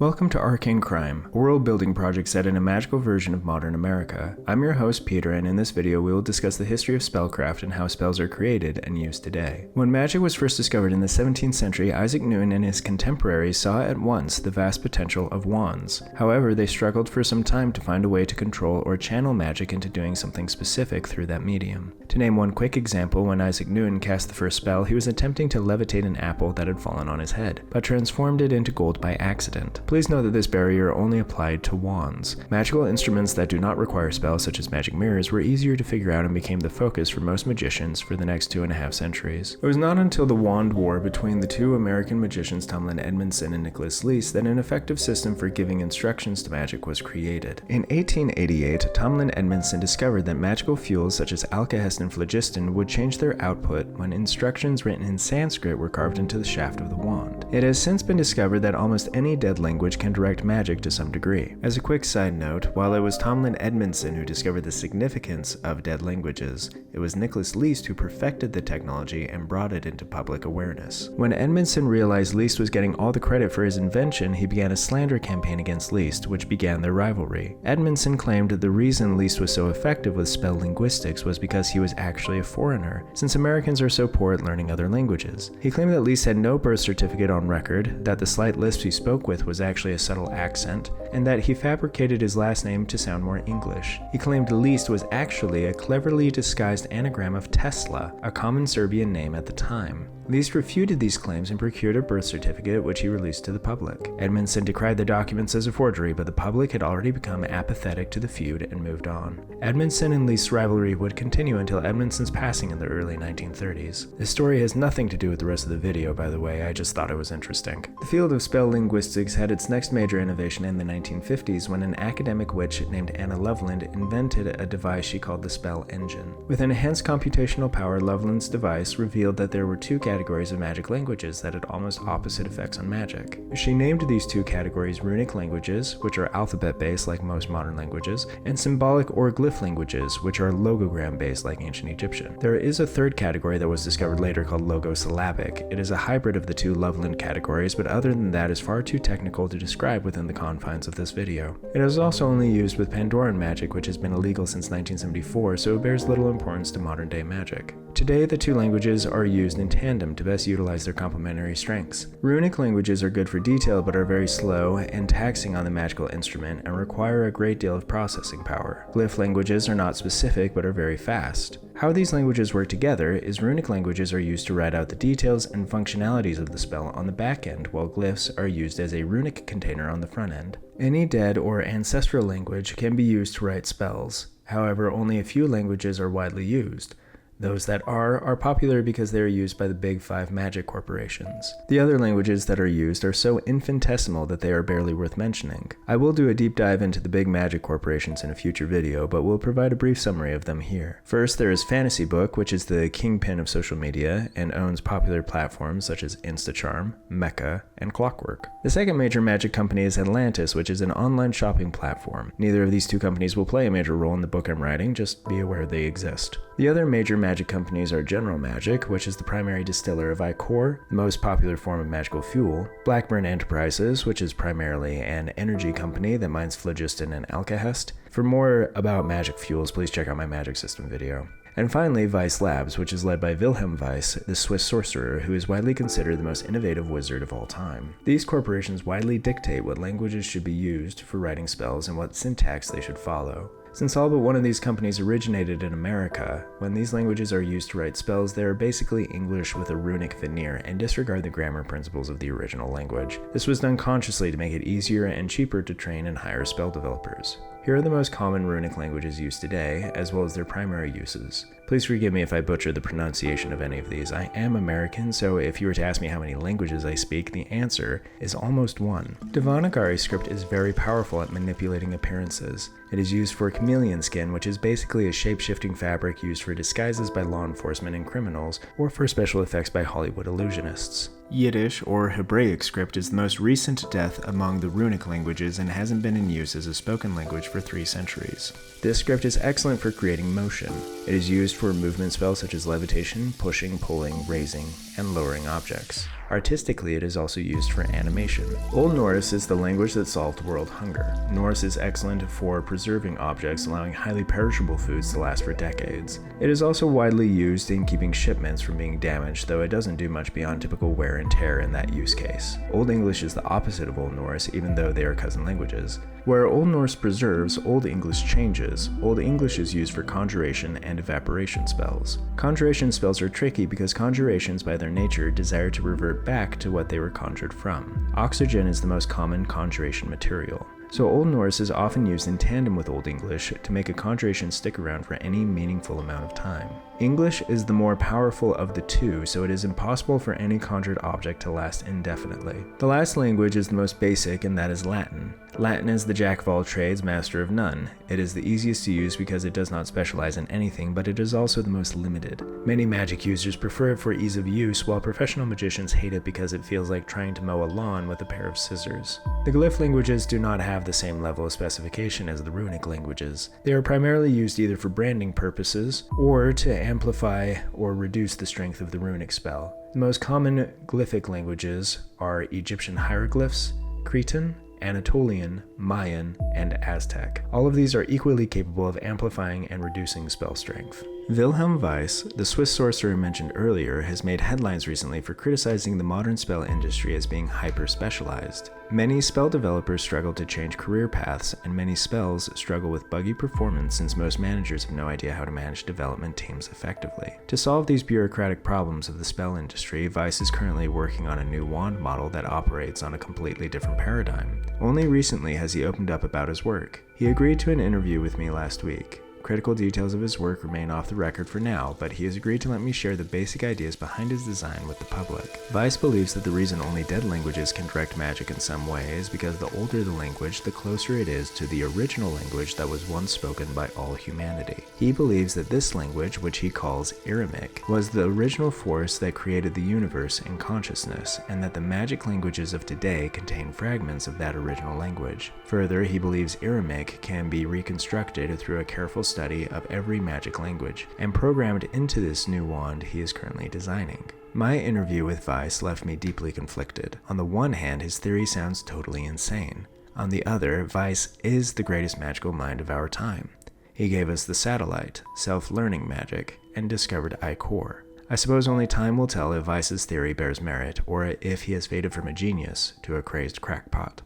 Welcome to Arcane Crime, a world-building project set in a magical version of modern America. I'm your host Peter, and in this video we will discuss the history of spellcraft and how spells are created and used today. When magic was first discovered in the 17th century, Isaac Newton and his contemporaries saw at once the vast potential of wands. However, they struggled for some time to find a way to control or channel magic into doing something specific through that medium. To name one quick example, when Isaac Newton cast the first spell, he was attempting to levitate an apple that had fallen on his head, but transformed it into gold by accident. Please note that this barrier only applied to wands. Magical instruments that do not require spells, such as magic mirrors, were easier to figure out and became the focus for most magicians for the next 2.5 centuries. It was not until the Wand War between the two American magicians Tomlinson Edmondson and Nicholas Leese that an effective system for giving instructions to magic was created. In 1888, Tomlinson Edmondson discovered that magical fuels such as alkahest and phlogiston would change their output when instructions written in Sanskrit were carved into the shaft of the wand. It has since been discovered that almost any dead language can direct magic to some degree. As a quick side note, while it was Tomlinson Edmondson who discovered the significance of dead languages, it was Nicholas Leese who perfected the technology and brought it into public awareness. When Edmondson realized Leese was getting all the credit for his invention, he began a slander campaign against Leese, which began their rivalry. Edmondson claimed the reason Leese was so effective with spell linguistics was because he was actually a foreigner, since Americans are so poor at learning other languages. He claimed that Leese had no birth certificate on record, that the slight lisp he spoke with was actually a subtle accent, and that he fabricated his last name to sound more English. He claimed Leese was actually a cleverly disguised anagram of Tesla, a common Serbian name at the time. Leese refuted these claims and procured a birth certificate, which he released to the public. Edmondson decried the documents as a forgery, but the public had already become apathetic to the feud and moved on. Edmondson and Lee's rivalry would continue until Edmondson's passing in the early 1930s. This story has nothing to do with the rest of the video, by the way, I just thought it was interesting. The field of spell linguistics had its next major innovation in the 1950s when an academic witch named Anna Loveland invented a device she called the spell engine. With enhanced computational power, Loveland's device revealed that there were two categories of magic languages that had almost opposite effects on magic. She named these two categories runic languages, which are alphabet-based like most modern languages, and symbolic or glyph languages, which are logogram-based like ancient Egyptian. There is a third category that was discovered later called logosyllabic. It is a hybrid of the two Loveland categories, but other than that is far too technical to describe within the confines of this video. It is also only used with Pandoran magic, which has been illegal since 1974, so it bears little importance to modern-day magic. Today, the two languages are used in tandem to best utilize their complementary strengths. Runic languages are good for detail but are very slow and taxing on the magical instrument and require a great deal of processing power. Glyph languages are not specific but are very fast. How these languages work together is runic languages are used to write out the details and functionalities of the spell on the back end, while glyphs are used as a runic container on the front end. Any dead or ancestral language can be used to write spells. However, only a few languages are widely used. Those that are popular because they are used by the big 5 magic corporations. The other languages that are used are so infinitesimal that they are barely worth mentioning. I will do a deep dive into the big magic corporations in a future video, but will provide a brief summary of them here. First, there is Fantasy Book, which is the kingpin of social media and owns popular platforms such as Instacharm, Mecca, and Clockwork. The second major magic company is Atlantis, which is an online shopping platform. Neither of these two companies will play a major role in the book I'm writing, just be aware they exist. The other major magic companies are General Magic, which is the primary distiller of Icor, the most popular form of magical fuel, Blackburn Enterprises, which is primarily an energy company that mines phlogiston and alkahest. For more about magic fuels, please check out my magic system video. And finally, Vice Labs, which is led by Vilhelm Vice, the Swiss sorcerer, who is widely considered the most innovative wizard of all time. These corporations widely dictate what languages should be used for writing spells and what syntax they should follow. Since all but one of these companies originated in America, when these languages are used to write spells, they are basically English with a runic veneer and disregard the grammar principles of the original language. This was done consciously to make it easier and cheaper to train and hire spell developers. Here are the most common runic languages used today, as well as their primary uses. Please forgive me if I butcher the pronunciation of any of these. I am American, so if you were to ask me how many languages I speak, the answer is almost 1. Devanagari script is very powerful at manipulating appearances. It is used for chameleon skin, which is basically a shape-shifting fabric used for disguises by law enforcement and criminals, or for special effects by Hollywood illusionists. Yiddish, or Hebraic script, is the most recent death among the runic languages and hasn't been in use as a spoken language for 3 centuries. This script is excellent for creating motion. It is used for movement spells such as levitation, pushing, pulling, raising, and lowering objects. Artistically, it is also used for animation. Old Norse is the language that solved world hunger. Norse is excellent for preserving objects, allowing highly perishable foods to last for decades. It is also widely used in keeping shipments from being damaged, though it doesn't do much beyond typical wear and tear in that use case. Old English is the opposite of Old Norse, even though they are cousin languages. Where Old Norse preserves, Old English changes. Old English is used for conjuration and evaporation spells. Conjuration spells are tricky because conjurations by their nature desire to revert back to what they were conjured from. Oxygen is the most common conjuration material. So Old Norse is often used in tandem with Old English to make a conjuration stick around for any meaningful amount of time. English is the more powerful of the two, so it is impossible for any conjured object to last indefinitely. The last language is the most basic, and that is Latin. Latin is the jack of all trades, master of none. It is the easiest to use because it does not specialize in anything, but it is also the most limited. Many magic users prefer it for ease of use, while professional magicians hate it because it feels like trying to mow a lawn with a pair of scissors. The glyph languages do not have the same level of specification as the runic languages. They are primarily used either for branding purposes or to amplify or reduce the strength of the runic spell. The most common glyphic languages are Egyptian hieroglyphs, Cretan, Anatolian, Mayan, and Aztec. All of these are equally capable of amplifying and reducing spell strength. Vilhelm Vice, the Swiss sorcerer mentioned earlier, has made headlines recently for criticizing the modern spell industry as being hyper-specialized. Many spell developers struggle to change career paths, and many spells struggle with buggy performance since most managers have no idea how to manage development teams effectively. To solve these bureaucratic problems of the spell industry, Vice is currently working on a new wand model that operates on a completely different paradigm. Only recently has he opened up about his work. He agreed to an interview with me last week. Critical details of his work remain off the record for now, but he has agreed to let me share the basic ideas behind his design with the public. Vice believes that the reason only dead languages can direct magic in some way is because the older the language, the closer it is to the original language that was once spoken by all humanity. He believes that this language, which he calls Irimic, was the original force that created the universe and consciousness, and that the magic languages of today contain fragments of that original language. Further, he believes Irimic can be reconstructed through a careful study of every magic language, and programmed into this new wand he is currently designing. My interview with Vice left me deeply conflicted. On the one hand, his theory sounds totally insane. On the other, Vice is the greatest magical mind of our time. He gave us the satellite, self-learning magic, and discovered I-Core. I suppose only time will tell if Vice's theory bears merit, or if he has faded from a genius to a crazed crackpot.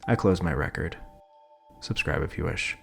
I close my record. Subscribe if you wish.